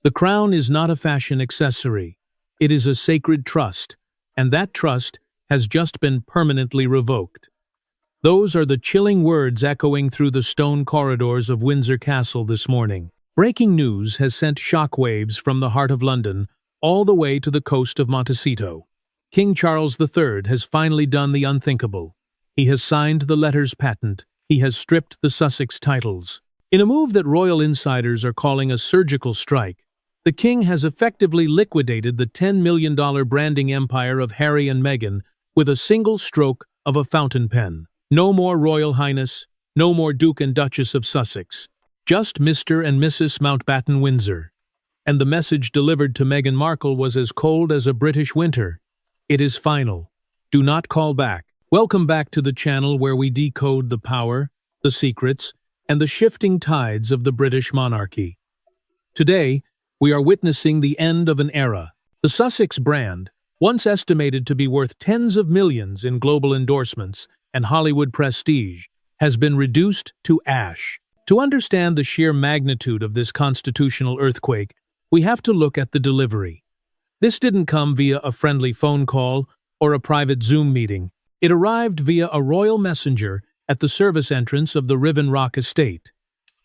The crown is not a fashion accessory. It is a sacred trust, and that trust has just been permanently revoked. Those are the chilling words echoing through the stone corridors of Windsor Castle this morning. Breaking news has sent shockwaves from the heart of London all the way to the coast of Montecito. King Charles III has finally done the unthinkable. He has signed the letters patent. He has stripped the Sussex titles. In a move that royal insiders are calling a surgical strike, the king has effectively liquidated the $10 million branding empire of Harry and Meghan with a single stroke of a fountain pen. No more Royal Highness, no more Duke and Duchess of Sussex. Just Mr. and Mrs. Mountbatten Windsor. And the message delivered to Meghan Markle was as cold as a British winter. It is final. Do not call back. Welcome back to the channel where we decode the power, the secrets, and the shifting tides of the British monarchy. Today, we are witnessing the end of an era. The Sussex brand, once estimated to be worth tens of millions in global endorsements and Hollywood prestige, has been reduced to ash. To understand the sheer magnitude of this constitutional earthquake, we have to look at the delivery. This didn't come via a friendly phone call or a private Zoom meeting. It arrived via a royal messenger at the service entrance of the Riven Rock estate.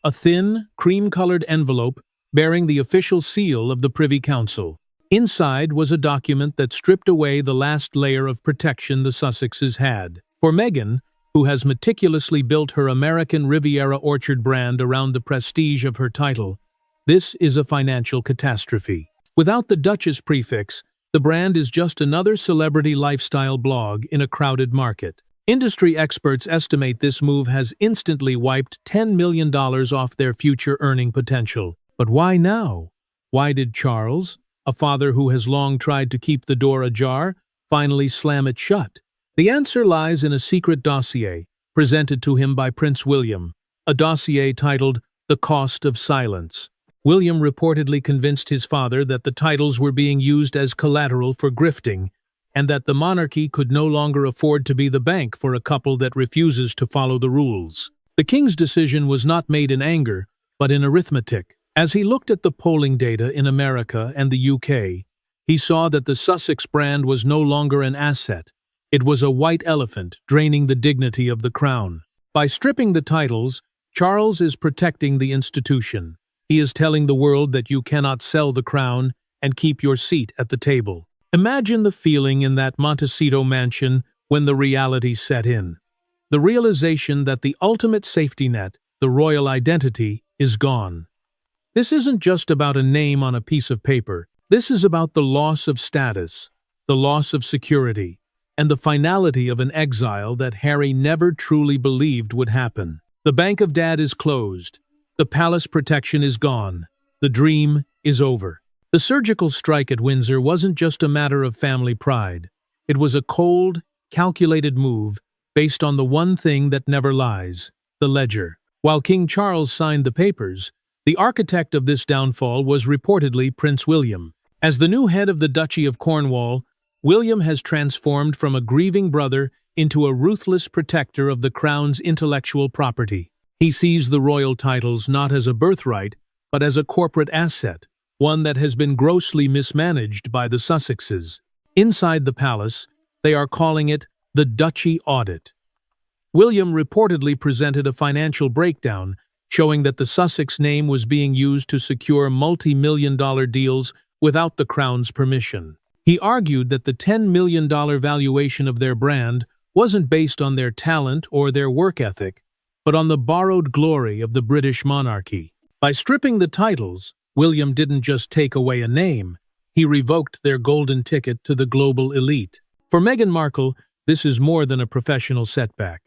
A thin, cream-colored envelope bearing the official seal of the Privy Council. Inside was a document that stripped away the last layer of protection the Sussexes had. For Meghan, who has meticulously built her American Riviera orchard brand around the prestige of her title, this is a financial catastrophe. Without the Duchess prefix, the brand is just another celebrity lifestyle blog in a crowded market. Industry experts estimate this move has instantly wiped $10 million off their future earning potential. But why now? Why did Charles, a father who has long tried to keep the door ajar, finally slam it shut? The answer lies in a secret dossier presented to him by Prince William, a dossier titled The Cost of Silence. William reportedly convinced his father that the titles were being used as collateral for grifting, and that the monarchy could no longer afford to be the bank for a couple that refuses to follow the rules. The king's decision was not made in anger, but in arithmetic. As he looked at the polling data in America and the UK, he saw that the Sussex brand was no longer an asset. It was a white elephant draining the dignity of the crown. By stripping the titles, Charles is protecting the institution. He is telling the world that you cannot sell the crown and keep your seat at the table. Imagine the feeling in that Montecito mansion when the reality set in. The realization that the ultimate safety net, the royal identity, is gone. This isn't just about a name on a piece of paper. This is about the loss of status, the loss of security, and the finality of an exile that Harry never truly believed would happen. The Bank of Dad is closed. The palace protection is gone. The dream is over. The surgical strike at Windsor wasn't just a matter of family pride. It was a cold, calculated move based on the one thing that never lies, the ledger. While King Charles signed the papers, the architect of this downfall was reportedly Prince William. As the new head of the Duchy of Cornwall, William has transformed from a grieving brother into a ruthless protector of the crown's intellectual property. He sees the royal titles not as a birthright, but as a corporate asset, one that has been grossly mismanaged by the Sussexes. Inside the palace, they are calling it the Duchy Audit. William reportedly presented a financial breakdown showing that the Sussex name was being used to secure multi-million-dollar deals without the crown's permission. He argued that the $10 million valuation of their brand wasn't based on their talent or their work ethic, but on the borrowed glory of the British monarchy. By stripping the titles, William didn't just take away a name, he revoked their golden ticket to the global elite. For Meghan Markle, this is more than a professional setback.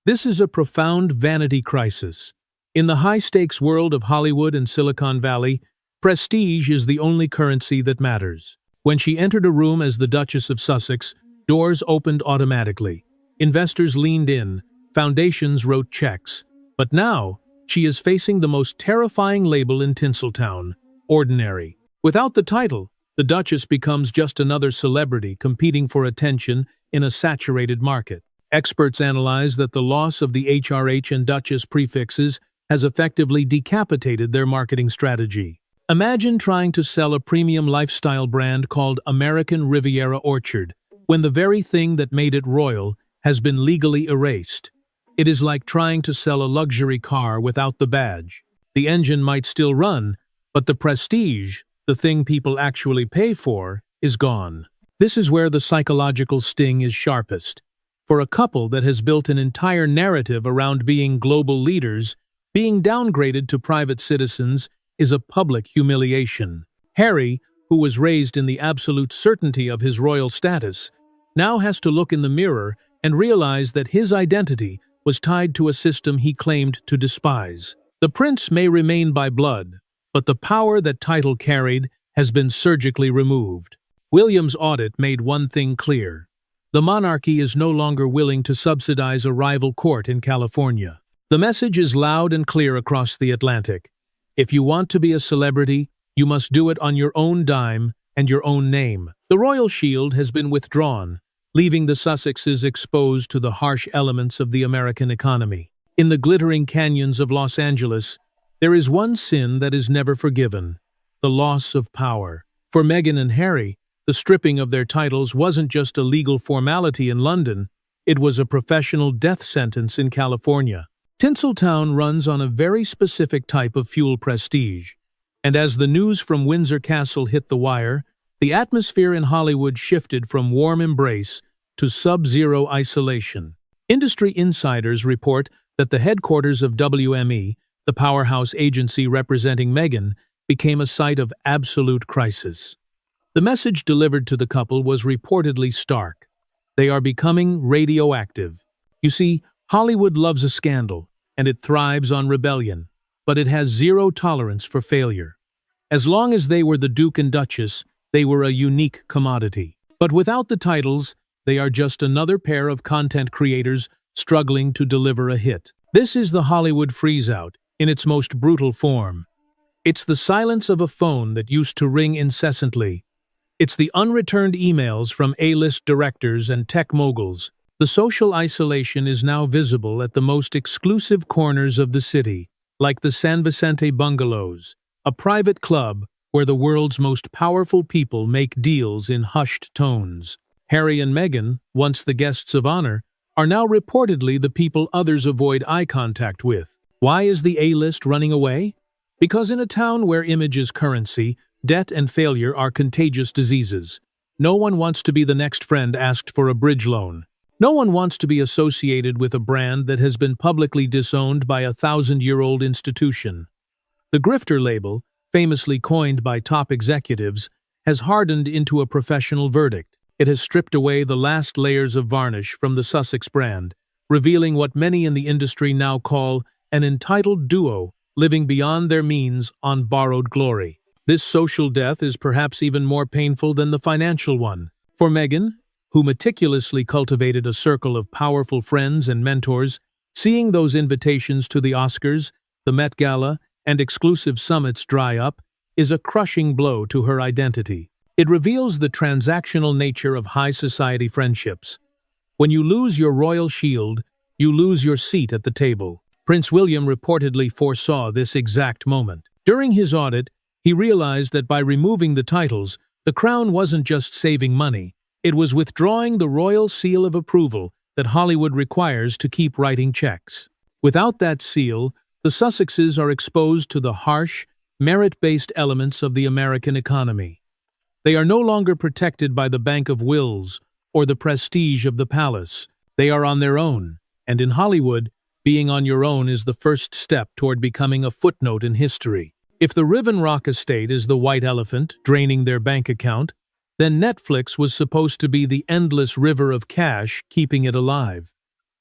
This is a profound vanity crisis. In the high-stakes world of Hollywood and Silicon Valley, prestige is the only currency that matters. When she entered a room as the Duchess of Sussex, doors opened automatically. Investors leaned in, foundations wrote checks. But now, she is facing the most terrifying label in Tinseltown: ordinary. Without the title, the Duchess becomes just another celebrity competing for attention in a saturated market. Experts analyze that the loss of the HRH and Duchess prefixes has effectively decapitated their marketing strategy. Imagine trying to sell a premium lifestyle brand called American Riviera Orchard, when the very thing that made it royal has been legally erased. It is like trying to sell a luxury car without the badge. The engine might still run, but the prestige, the thing people actually pay for, is gone. This is where the psychological sting is sharpest. For a couple that has built an entire narrative around being global leaders, being downgraded to private citizens is a public humiliation. Harry, who was raised in the absolute certainty of his royal status, now has to look in the mirror and realize that his identity was tied to a system he claimed to despise. The prince may remain by blood, but the power that title carried has been surgically removed. William's audit made one thing clear. The monarchy is no longer willing to subsidize a rival court in California. The message is loud and clear across the Atlantic. If you want to be a celebrity, you must do it on your own dime and your own name. The royal shield has been withdrawn, leaving the Sussexes exposed to the harsh elements of the American economy. In the glittering canyons of Los Angeles, there is one sin that is never forgiven: the loss of power. For Meghan and Harry, the stripping of their titles wasn't just a legal formality in London, it was a professional death sentence in California. Tinseltown runs on a very specific type of fuel prestige, and as the news from Windsor Castle hit the wire, the atmosphere in Hollywood shifted from warm embrace to sub-zero isolation. Industry insiders report that the headquarters of WME, the powerhouse agency representing Meghan, became a site of absolute crisis. The message delivered to the couple was reportedly stark. They are becoming radioactive. You see, Hollywood loves a scandal, and it thrives on rebellion, but it has zero tolerance for failure. As long as they were the Duke and Duchess, they were a unique commodity. But without the titles, they are just another pair of content creators struggling to deliver a hit. This is the Hollywood freeze-out, in its most brutal form. It's the silence of a phone that used to ring incessantly. It's the unreturned emails from A-list directors and tech moguls. The social isolation is now visible at the most exclusive corners of the city, like the San Vicente Bungalows, a private club where the world's most powerful people make deals in hushed tones. Harry and Meghan, once the guests of honor, are now reportedly the people others avoid eye contact with. Why is the A-list running away? Because in a town where image is currency, debt and failure are contagious diseases. No one wants to be the next friend asked for a bridge loan. No one wants to be associated with a brand that has been publicly disowned by a 1,000-year-old institution. The grifter label, famously coined by top executives, has hardened into a professional verdict. It has stripped away the last layers of varnish from the Sussex brand, revealing what many in the industry now call an entitled duo living beyond their means on borrowed glory. This social death is perhaps even more painful than the financial one. For Meghan, who meticulously cultivated a circle of powerful friends and mentors, seeing those invitations to the Oscars, the Met Gala, and exclusive summits dry up is a crushing blow to her identity. It reveals the transactional nature of high society friendships. When you lose your royal shield, you lose your seat at the table. Prince William reportedly foresaw this exact moment. During his audit, he realized that by removing the titles, the crown wasn't just saving money, it was withdrawing the royal seal of approval that Hollywood requires to keep writing checks. Without that seal, the Sussexes are exposed to the harsh, merit-based elements of the American economy. They are no longer protected by the Bank of Wills or the prestige of the palace. They are on their own, and in Hollywood, being on your own is the first step toward becoming a footnote in history. If the Riven Rock estate is the white elephant draining their bank account, then Netflix was supposed to be the endless river of cash keeping it alive.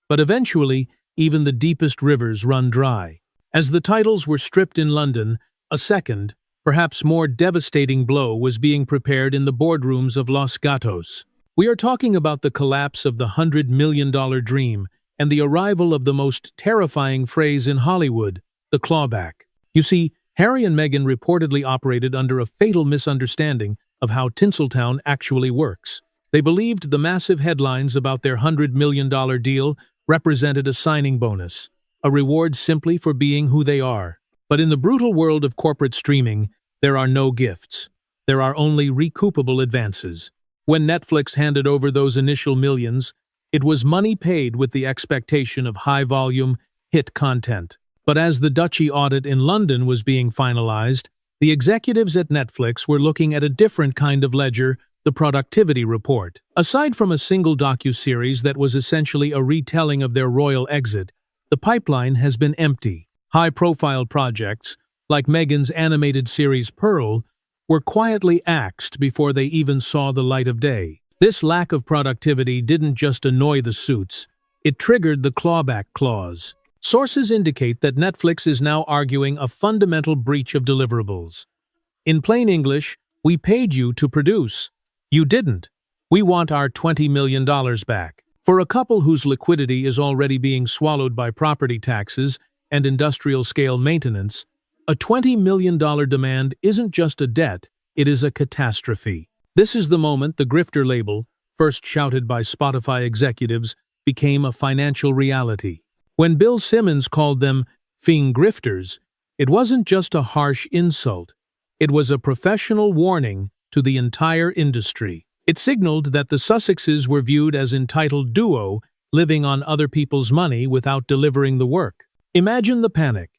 But eventually, even the deepest rivers run dry. As the titles were stripped in London, a second, perhaps more devastating blow was being prepared in the boardrooms of Los Gatos. We are talking about the collapse of the $100 million dream and the arrival of the most terrifying phrase in Hollywood, the clawback. You see, Harry and Meghan reportedly operated under a fatal misunderstanding of how Tinseltown actually works. They believed the massive headlines about their $100 million deal represented a signing bonus, a reward simply for being who they are. But in the brutal world of corporate streaming, there are no gifts. There are only recoupable advances. When Netflix handed over those initial millions, it was money paid with the expectation of high-volume, hit content. But as the Duchy Audit in London was being finalized, the executives at Netflix were looking at a different kind of ledger, the productivity report. Aside from a single docuseries that was essentially a retelling of their royal exit, the pipeline has been empty. High-profile projects, like Meghan's animated series Pearl, were quietly axed before they even saw the light of day. This lack of productivity didn't just annoy the suits, it triggered the clawback clause. Sources indicate that Netflix is now arguing a fundamental breach of deliverables. In plain English, we paid you to produce. You didn't. We want our $20 million back. For a couple whose liquidity is already being swallowed by property taxes and industrial-scale maintenance, a $20 million demand isn't just a debt, it is a catastrophe. This is the moment the grifter label, first shouted by Spotify executives, became a financial reality. When Bill Simmons called them "fiend grifters," it wasn't just a harsh insult. It was a professional warning to the entire industry. It signaled that the Sussexes were viewed as entitled duo, living on other people's money without delivering the work. Imagine the panic.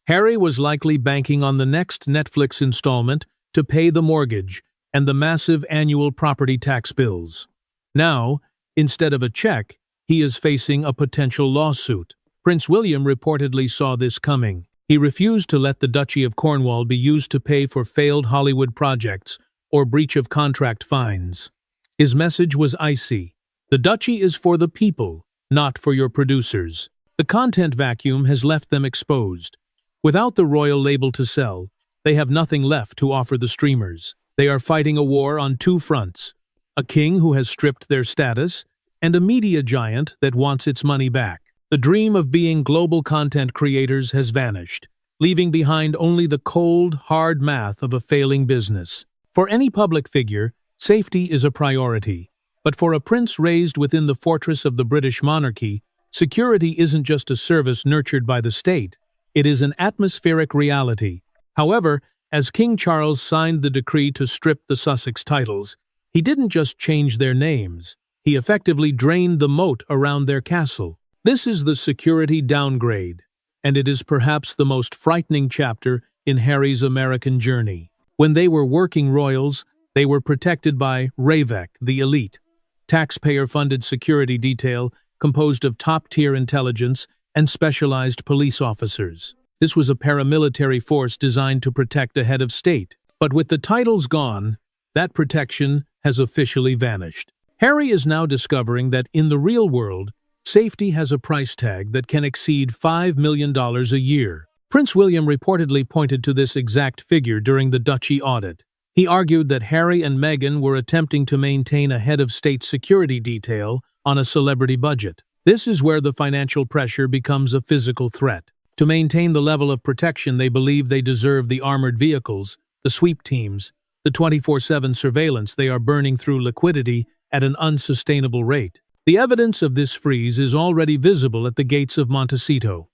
Harry was likely banking on the next Netflix installment to pay the mortgage and the massive annual property tax bills. Now, instead of a check, he is facing a potential lawsuit. Prince William reportedly saw this coming. He refused to let the Duchy of Cornwall be used to pay for failed Hollywood projects or breach of contract fines. His message was icy. The Duchy is for the people, not for your producers. The content vacuum has left them exposed. Without the royal label to sell, they have nothing left to offer the streamers. They are fighting a war on two fronts: a king who has stripped their status, and a media giant that wants its money back. The dream of being global content creators has vanished, leaving behind only the cold, hard math of a failing business. For any public figure, safety is a priority. But for a prince raised within the fortress of the British monarchy, security isn't just a service nurtured by the state. It is an atmospheric reality. However, as King Charles signed the decree to strip the Sussex titles, he didn't just change their names. He effectively drained the moat around their castle. This is the security downgrade, and it is perhaps the most frightening chapter in Harry's American journey. When they were working royals, they were protected by Ravec, the elite, taxpayer-funded security detail composed of top-tier intelligence and specialized police officers. This was a paramilitary force designed to protect a head of state. But with the titles gone, that protection has officially vanished. Harry is now discovering that in the real world, safety has a price tag that can exceed $5 million a year. Prince William reportedly pointed to this exact figure during the Duchy Audit. He argued that Harry and Meghan were attempting to maintain a head of state security detail on a celebrity budget. This is where the financial pressure becomes a physical threat. To maintain the level of protection they believe they deserve, the armored vehicles, the sweep teams, the 24/7 surveillance, they are burning through liquidity at an unsustainable rate. The evidence of this freeze is already visible at the gates of Montecito.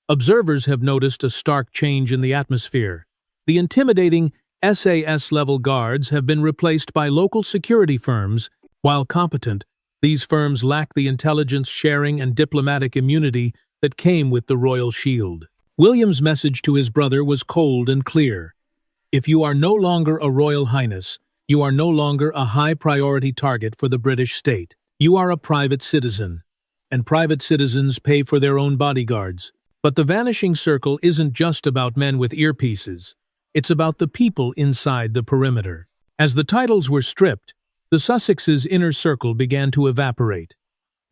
Observers have noticed a stark change in the atmosphere. The intimidating SAS-level guards have been replaced by local security firms. While competent, these firms lack the intelligence sharing and diplomatic immunity that came with the royal shield. William's message to his brother was cold and clear. If you are no longer a royal highness, you are no longer a high-priority target for the British state. You are a private citizen, and private citizens pay for their own bodyguards. But the vanishing circle isn't just about men with earpieces. It's about the people inside the perimeter. As the titles were stripped, the Sussexes' inner circle began to evaporate.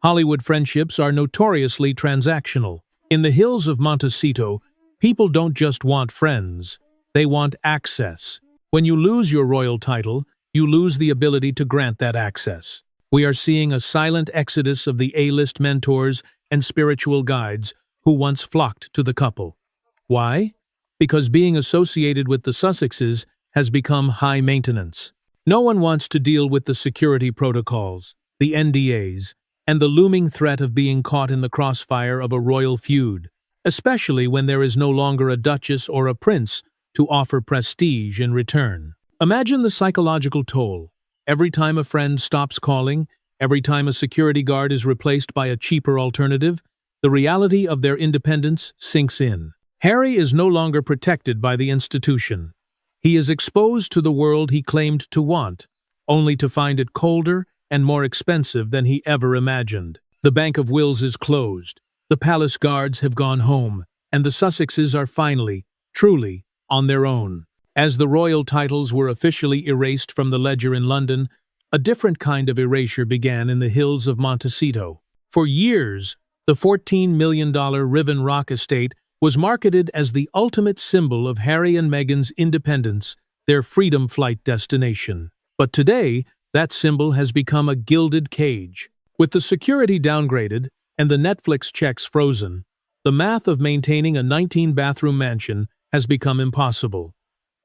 Hollywood friendships are notoriously transactional. In the hills of Montecito, people don't just want friends, they want access. When you lose your royal title, you lose the ability to grant that access. We are seeing a silent exodus of the A-list mentors and spiritual guides who once flocked to the couple. Why? Because being associated with the Sussexes has become high maintenance. No one wants to deal with the security protocols, the NDAs, and the looming threat of being caught in the crossfire of a royal feud, especially when there is no longer a duchess or a prince to offer prestige in return. Imagine the psychological toll. Every time a friend stops calling, every time a security guard is replaced by a cheaper alternative, the reality of their independence sinks in. Harry is no longer protected by the institution. He is exposed to the world he claimed to want, only to find it colder and more expensive than he ever imagined. The Bank of Wills is closed, the palace guards have gone home, and the Sussexes are finally, truly, on their own. As the royal titles were officially erased from the ledger in London, a different kind of erasure began in the hills of Montecito. For years, the $14 million Riven Rock estate was marketed as the ultimate symbol of Harry and Meghan's independence, their freedom flight destination. But today, that symbol has become a gilded cage. With the security downgraded and the Netflix checks frozen, the math of maintaining a 19-bathroom mansion has become impossible.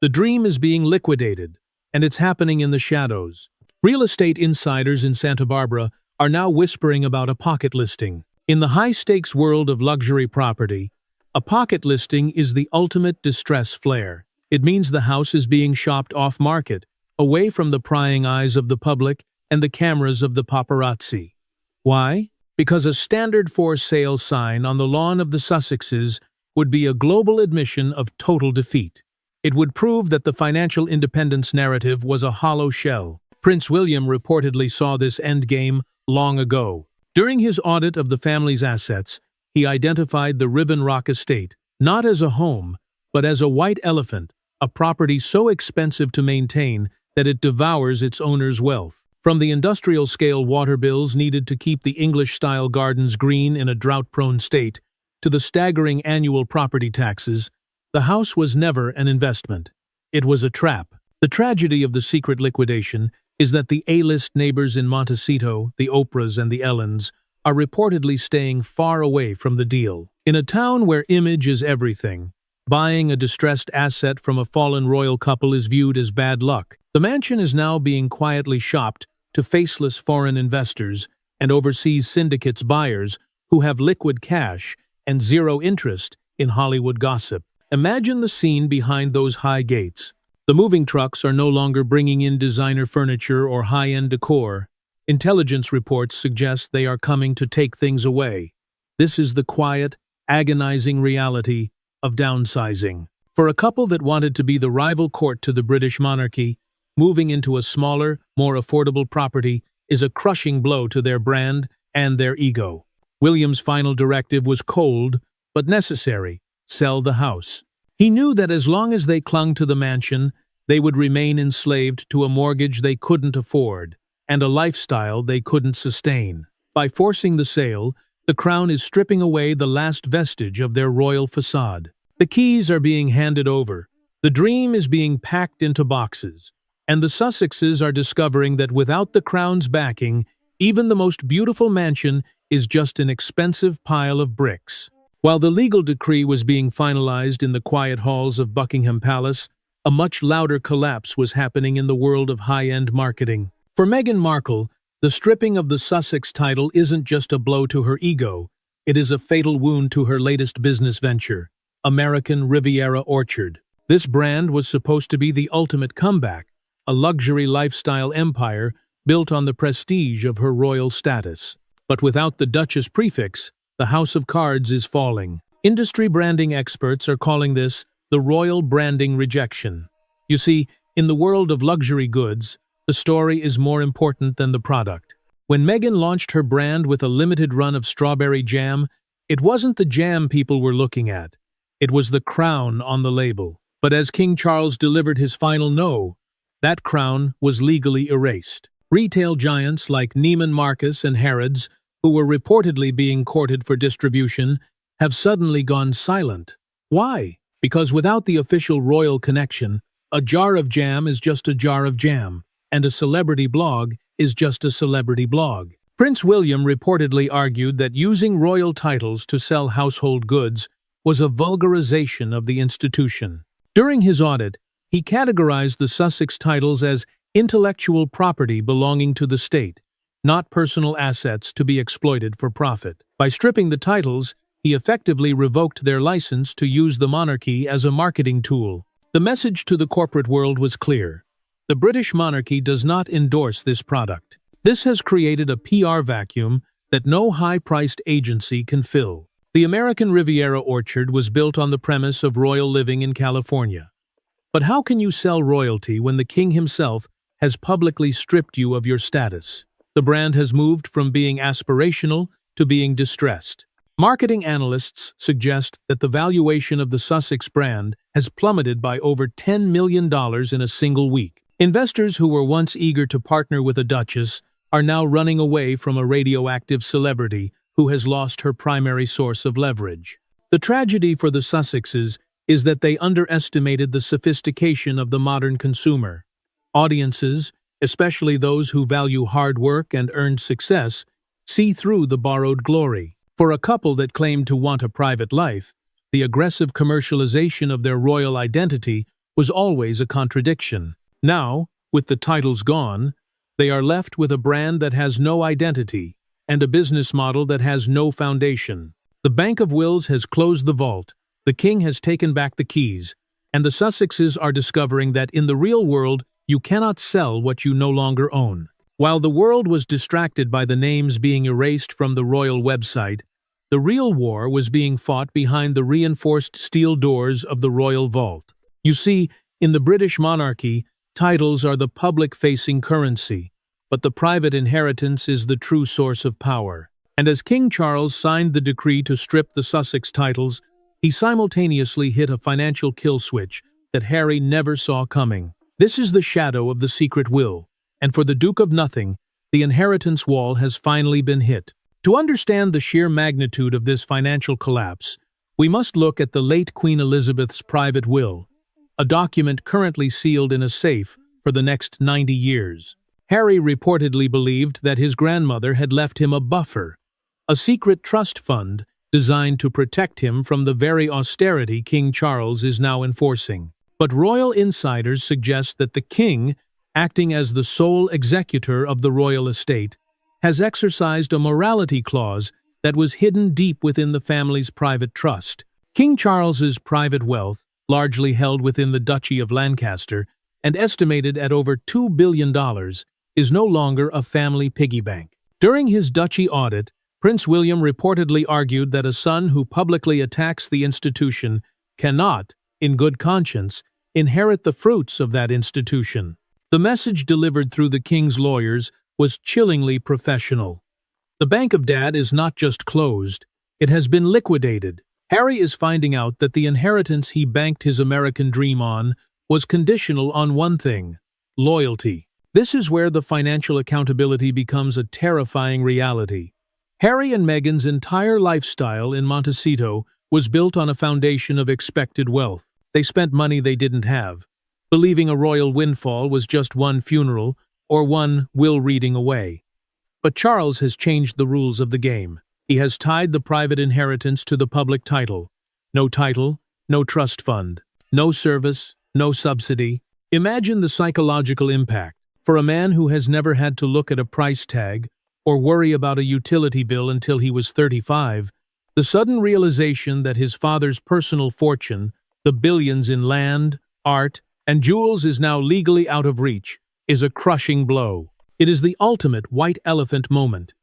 The dream is being liquidated, and it's happening in the shadows. Real estate insiders in Santa Barbara are now whispering about a pocket listing. In the high-stakes world of luxury property, a pocket listing is the ultimate distress flare. It means the house is being shopped off-market, away from the prying eyes of the public and the cameras of the paparazzi. Why? Because a standard for sale sign on the lawn of the Sussexes would be a global admission of total defeat. It would prove that the financial independence narrative was a hollow shell. Prince William reportedly saw this endgame long ago. During his audit of the family's assets, he identified the Riven Rock estate, not as a home, but as a white elephant, a property so expensive to maintain that it devours its owner's wealth. From the industrial-scale water bills needed to keep the English-style gardens green in a drought-prone state, to the staggering annual property taxes, the house was never an investment. It was a trap. The tragedy of the secret liquidation is that the A-list neighbors in Montecito, the Oprahs and the Ellens, are reportedly staying far away from the deal. In a town where image is everything, buying a distressed asset from a fallen royal couple is viewed as bad luck. The mansion is now being quietly shopped to faceless foreign investors and overseas syndicates buyers who have liquid cash and zero interest in Hollywood gossip. Imagine the scene behind those high gates. The moving trucks are no longer bringing in designer furniture or high-end decor. Intelligence reports suggest they are coming to take things away. This is the quiet, agonizing reality of downsizing. For a couple that wanted to be the rival court to the British monarchy, moving into a smaller, more affordable property is a crushing blow to their brand and their ego. William's final directive was cold, but necessary: sell the house. He knew that as long as they clung to the mansion, they would remain enslaved to a mortgage they couldn't afford and a lifestyle they couldn't sustain. By forcing the sale, the Crown is stripping away the last vestige of their royal facade. The keys are being handed over, the dream is being packed into boxes, and the Sussexes are discovering that without the Crown's backing, even the most beautiful mansion is just an expensive pile of bricks. While the legal decree was being finalized in the quiet halls of Buckingham Palace, a much louder collapse was happening in the world of high-end marketing. For Meghan Markle, the stripping of the Sussex title isn't just a blow to her ego, it is a fatal wound to her latest business venture, American Riviera Orchard. This brand was supposed to be the ultimate comeback, a luxury lifestyle empire built on the prestige of her royal status. But without the Duchess prefix, the house of cards is falling. Industry branding experts are calling this the royal branding rejection. You see, in the world of luxury goods, the story is more important than the product. When Meghan launched her brand with a limited run of strawberry jam, it wasn't the jam people were looking at. It was the crown on the label. But as King Charles delivered his final no, that crown was legally erased. Retail giants like Neiman Marcus and Harrods, who were reportedly being courted for distribution, have suddenly gone silent. Why? Because without the official royal connection, a jar of jam is just a jar of jam, and a celebrity blog is just a celebrity blog. Prince William reportedly argued that using royal titles to sell household goods was a vulgarization of the institution. During his audit, he categorized the Sussex titles as intellectual property belonging to the state, not personal assets to be exploited for profit. By stripping the titles, he effectively revoked their license to use the monarchy as a marketing tool. The message to the corporate world was clear. The British monarchy does not endorse this product. This has created a PR vacuum that no high-priced agency can fill. The American Riviera orchard was built on the premise of royal living in California. But how can you sell royalty when the king himself has publicly stripped you of your status? The brand has moved from being aspirational to being distressed. Marketing analysts suggest that the valuation of the Sussex brand has plummeted by over $10 million in a single week. Investors who were once eager to partner with a duchess are now running away from a radioactive celebrity who has lost her primary source of leverage. The tragedy for the Sussexes is that they underestimated the sophistication of the modern consumer. Audiences, especially those who value hard work and earned success, see through the borrowed glory. For a couple that claimed to want a private life, the aggressive commercialization of their royal identity was always a contradiction. Now, with the titles gone, they are left with a brand that has no identity and a business model that has no foundation. The Bank of Wills has closed the vault, the king has taken back the keys, and the Sussexes are discovering that in the real world, you cannot sell what you no longer own. While the world was distracted by the names being erased from the royal website, the real war was being fought behind the reinforced steel doors of the royal vault. You see, in the British monarchy, titles are the public-facing currency, but the private inheritance is the true source of power. And as King Charles signed the decree to strip the Sussex titles, he simultaneously hit a financial kill switch that Harry never saw coming. This is the shadow of the secret will, and for the Duke of Nothing, the inheritance wall has finally been hit. To understand the sheer magnitude of this financial collapse, we must look at the late Queen Elizabeth's private will, a document currently sealed in a safe for the next 90 years. Harry reportedly believed that his grandmother had left him a buffer, a secret trust fund designed to protect him from the very austerity King Charles is now enforcing. But royal insiders suggest that the king, acting as the sole executor of the royal estate, has exercised a morality clause that was hidden deep within the family's private trust. King Charles's private wealth, largely held within the Duchy of Lancaster and estimated at over $2 billion, is no longer a family piggy bank. During his Duchy Audit, Prince William reportedly argued that a son who publicly attacks the institution cannot, in good conscience, inherit the fruits of that institution. The message delivered through the king's lawyers was chillingly professional. The Bank of Dad is not just closed, it has been liquidated. Harry is finding out that the inheritance he banked his American dream on was conditional on one thing: loyalty. This is where the financial accountability becomes a terrifying reality. Harry and Meghan's entire lifestyle in Montecito was built on a foundation of expected wealth. They spent money they didn't have, believing a royal windfall was just one funeral or one will reading away. But Charles has changed the rules of the game. He has tied the private inheritance to the public title. No title, no trust fund, no service, no subsidy. Imagine the psychological impact. For a man who has never had to look at a price tag or worry about a utility bill until he was 35, the sudden realization that his father's personal fortune, the billions in land, art, and jewels, is now legally out of reach, is a crushing blow. It is the ultimate white elephant moment.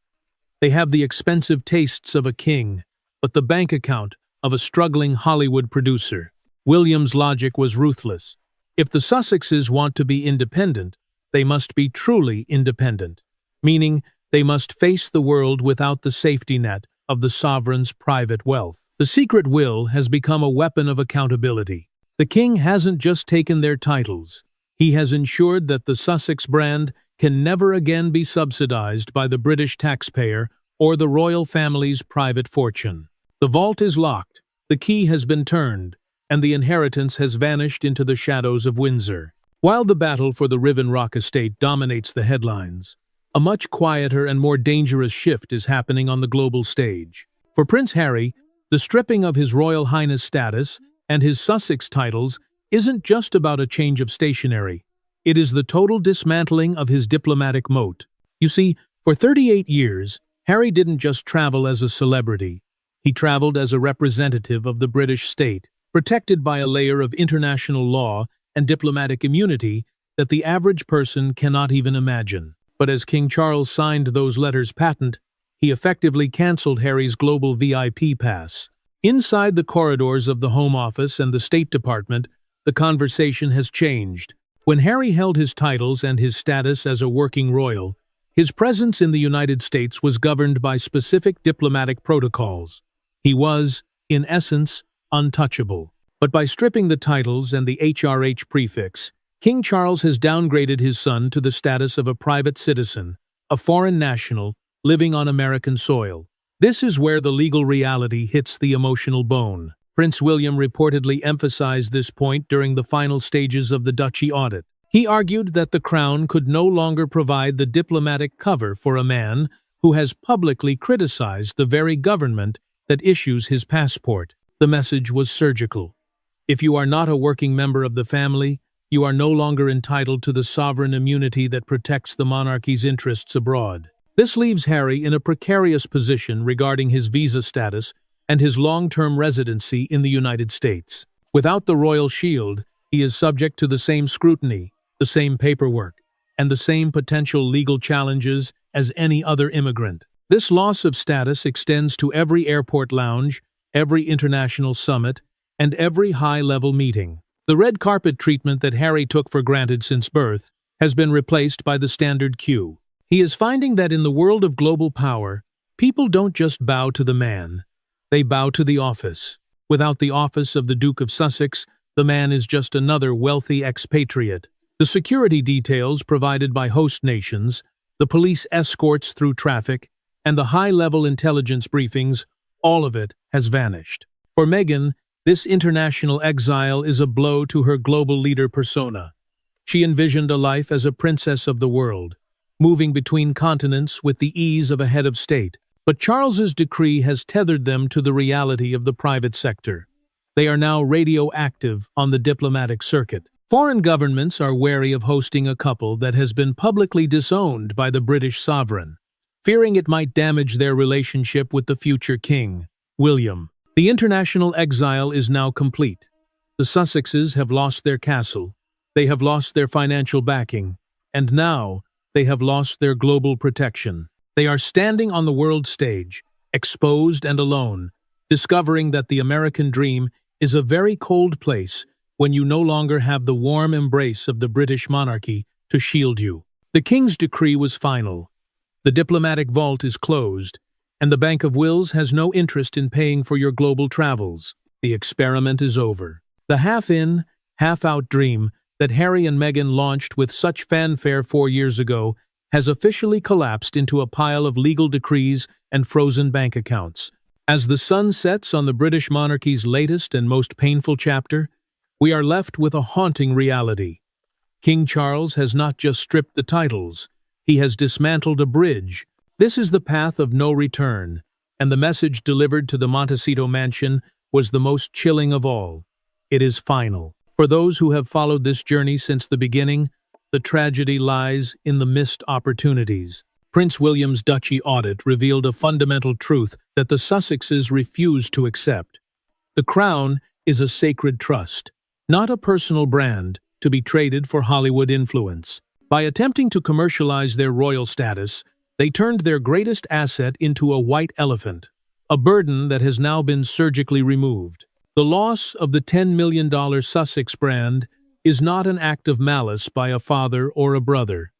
They have the expensive tastes of a king, but the bank account of a struggling Hollywood producer. William's logic was ruthless. If the Sussexes want to be independent, they must be truly independent, meaning they must face the world without the safety net of the sovereign's private wealth. The secret will has become a weapon of accountability. The king hasn't just taken their titles. He has ensured that the Sussex brand can never again be subsidized by the British taxpayer or the royal family's private fortune. The vault is locked, the key has been turned, and the inheritance has vanished into the shadows of Windsor. While the battle for the Riven Rock estate dominates the headlines, a much quieter and more dangerous shift is happening on the global stage. For Prince Harry, the stripping of his Royal Highness status and his Sussex titles isn't just about a change of stationery. It is the total dismantling of his diplomatic moat. You see, for 38 years, Harry didn't just travel as a celebrity. He traveled as a representative of the British state. protected by a layer of international law and diplomatic immunity that the average person cannot even imagine. But as King Charles signed those letters patent, he effectively cancelled Harry's global VIP pass. Inside the corridors of the Home Office and the State Department, the conversation has changed. When Harry held his titles and his status as a working royal, his presence in the United States was governed by specific diplomatic protocols. He was, in essence, untouchable. But by stripping the titles and the HRH prefix, King Charles has downgraded his son to the status of a private citizen, a foreign national, living on American soil. This is where the legal reality hits the emotional bone. Prince William reportedly emphasized this point during the final stages of the Duchy Audit. He argued that the Crown could no longer provide the diplomatic cover for a man who has publicly criticized the very government that issues his passport. The message was surgical. If you are not a working member of the family, you are no longer entitled to the sovereign immunity that protects the monarchy's interests abroad. This leaves Harry in a precarious position regarding his visa status and his long-term residency in the United States. Without the royal shield, he is subject to the same scrutiny, the same paperwork, and the same potential legal challenges as any other immigrant. This loss of status extends to every airport lounge, every international summit, and every high-level meeting. The red carpet treatment that Harry took for granted since birth has been replaced by the standard queue. He is finding that in the world of global power, people don't just bow to the man, they bow to the office. Without the office of the Duke of Sussex, the man is just another wealthy expatriate. The security details provided by host nations, the police escorts through traffic, and the high-level intelligence briefings, all of it has vanished. For Meghan, this international exile is a blow to her global leader persona. She envisioned a life as a princess of the world, moving between continents with the ease of a head of state. But Charles's decree has tethered them to the reality of the private sector. They are now radioactive on the diplomatic circuit. Foreign governments are wary of hosting a couple that has been publicly disowned by the British sovereign, fearing it might damage their relationship with the future king, William. The international exile is now complete. The Sussexes have lost their castle, they have lost their financial backing, and now they have lost their global protection. They are standing on the world stage, exposed and alone, discovering that the American dream is a very cold place when you no longer have the warm embrace of the British monarchy to shield you. The king's decree was final. The diplomatic vault is closed, and the Bank of Wills has no interest in paying for your global travels. The experiment is over. The half-in, half-out dream that Harry and Meghan launched with such fanfare 4 years ago has officially collapsed into a pile of legal decrees and frozen bank accounts. As the sun sets on the British monarchy's latest and most painful chapter, we are left with a haunting reality. King Charles has not just stripped the titles, he has dismantled a bridge. This is the path of no return, and the message delivered to the Montecito mansion was the most chilling of all. It is final. For those who have followed this journey since the beginning, the tragedy lies in the missed opportunities. Prince William's Duchy Audit revealed a fundamental truth that the Sussexes refused to accept. The crown is a sacred trust, not a personal brand to be traded for Hollywood influence. By attempting to commercialize their royal status, they turned their greatest asset into a white elephant, a burden that has now been surgically removed. The loss of the $10 million Sussex brand is not an act of malice by a father or a brother.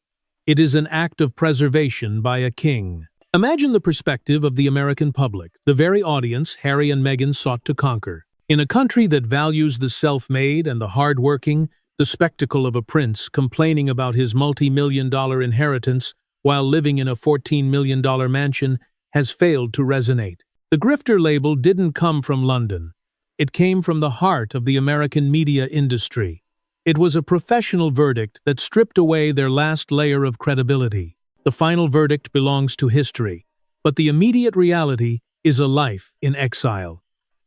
It is an act of preservation by a king. Imagine the perspective of the American public, the very audience Harry and Meghan sought to conquer. In a country that values the self-made and the hard-working, the spectacle of a prince complaining about his multi-million-dollar inheritance while living in a $14 million mansion has failed to resonate. The grifter label didn't come from London. It came from the heart of the American media industry. It was a professional verdict that stripped away their last layer of credibility. The final verdict belongs to history, but the immediate reality is a life in exile.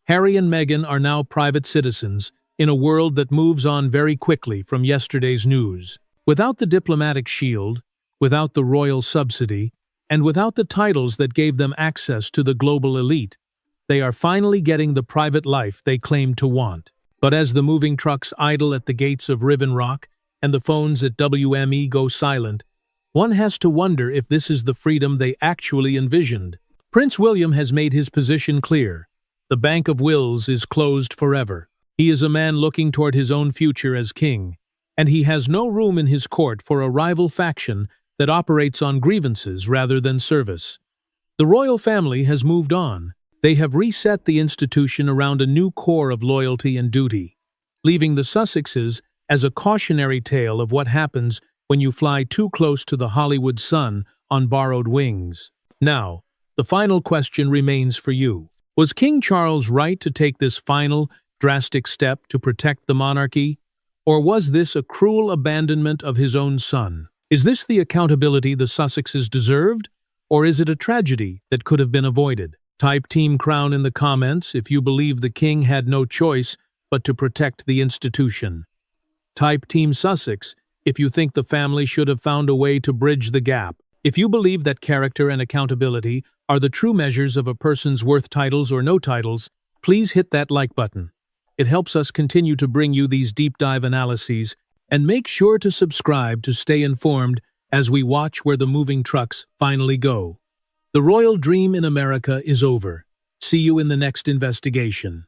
Harry and Meghan are now private citizens in a world that moves on very quickly from yesterday's news. Without the diplomatic shield, without the royal subsidy, and without the titles that gave them access to the global elite, they are finally getting the private life they claimed to want. But as the moving trucks idle at the gates of Riven Rock and the phones at WME go silent, one has to wonder if this is the freedom they actually envisioned. Prince William has made his position clear. The Bank of Wills is closed forever. He is a man looking toward his own future as king, and he has no room in his court for a rival faction that operates on grievances rather than service. The royal family has moved on. They have reset the institution around a new core of loyalty and duty, leaving the Sussexes as a cautionary tale of what happens when you fly too close to the Hollywood sun on borrowed wings. Now, the final question remains for you. Was King Charles right to take this final, drastic step to protect the monarchy? Or was this a cruel abandonment of his own son? Is this the accountability the Sussexes deserved? Or is it a tragedy that could have been avoided? Type Team Crown in the comments if you believe the king had no choice but to protect the institution. Type Team Sussex if you think the family should have found a way to bridge the gap. If you believe that character and accountability are the true measures of a person's worth, titles or no titles, please hit that like button. It helps us continue to bring you these deep dive analyses, and make sure to subscribe to stay informed as we watch where the moving trucks finally go. The royal dream in America is over. See you in the next investigation.